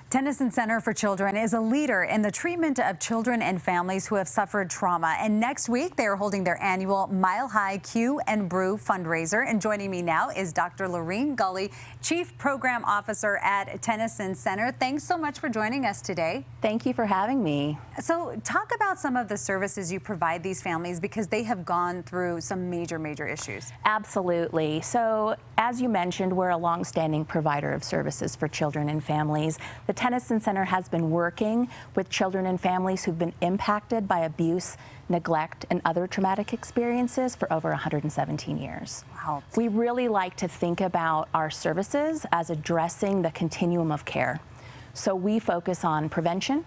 Tennyson Center for Children is a leader in the treatment of children and families who have suffered trauma. And next week, they are holding their annual Mile High Q and Brew fundraiser. And joining me now is Dr. Lorene Gully, Chief Program Officer at Tennyson Center. Thanks so much for joining us today. Thank you for having me. So talk about some of the services you provide these families, because they have gone through some major issues. Absolutely. So as you mentioned, we're a longstanding provider of services for children and families. The Tennyson Center has been working with children and families who've been impacted by abuse, neglect, and other traumatic experiences for over 117 years. Wow. We really like to think about our services as addressing the continuum of care. So we focus on prevention,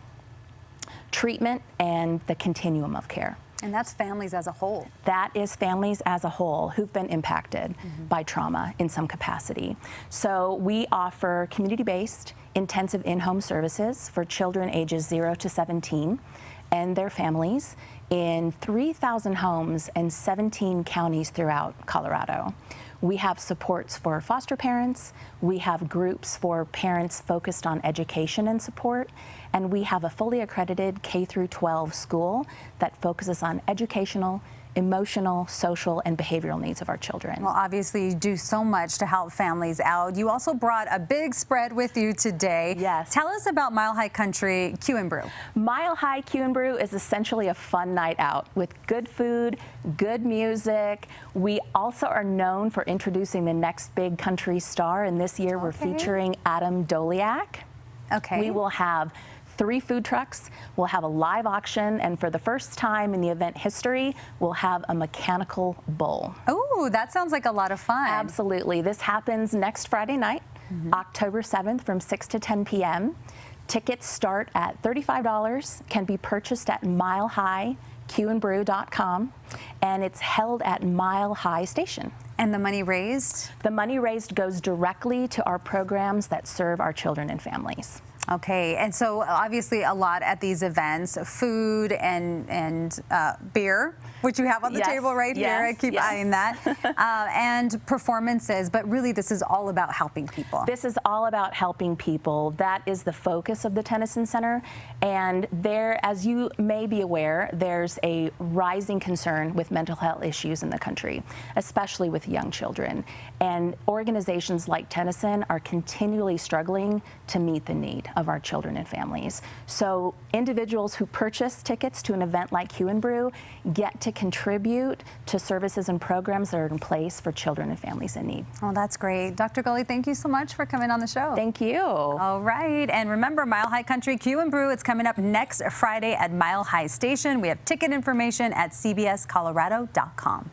treatment, and the continuum of care. And that's families as a whole. That is families as a whole who've been impacted by trauma in some capacity. So we offer community-based intensive in-home services for children ages 0 to 17 and their families in 3,000 homes and 17 counties throughout Colorado. We have supports for foster parents, we have groups for parents focused on education and support, and we have a fully accredited K-12 school that focuses on educational, emotional, social, and behavioral needs of our children. Well, obviously you do so much to help families out. You also brought a big spread with you today. Yes. Tell us about Mile High Country Q and Brew. Mile High Q and Brew is essentially a fun night out with good food, good music. We also are known for introducing the next big country star, and this year we're featuring Adam Doliak. Okay. We will have 3 food trucks, we'll have a live auction, and for the first time in the event history, we'll have a mechanical bull. Oh, that sounds like a lot of fun. Absolutely. This happens next Friday night, October 7th from 6 to 10 p.m. Tickets start at $35, can be purchased at milehighqandbrew.com, and it's held at Mile High Station. And the money raised? The money raised goes directly to our programs that serve our children and families. Okay, and so obviously a lot at these events, food and beer, which you have on the table right here. I keep eyeing that. And performances, but really this is all about helping people. This is all about helping people. That is the focus of the Tennyson Center. And there, as you may be aware, there's a rising concern with mental health issues in the country, especially with young children. And organizations like Tennyson are continually struggling to meet the need of our children and families. So individuals who purchase tickets to an event like Q and Brew get to contribute to services and programs that are in place for children and families in need. Oh, that's great. Dr. Gully, thank you so much for coming on the show. Thank you. All right, and remember Mile High Country Q and Brew, it's coming up next Friday at Mile High Station. We have ticket information at cbscolorado.com.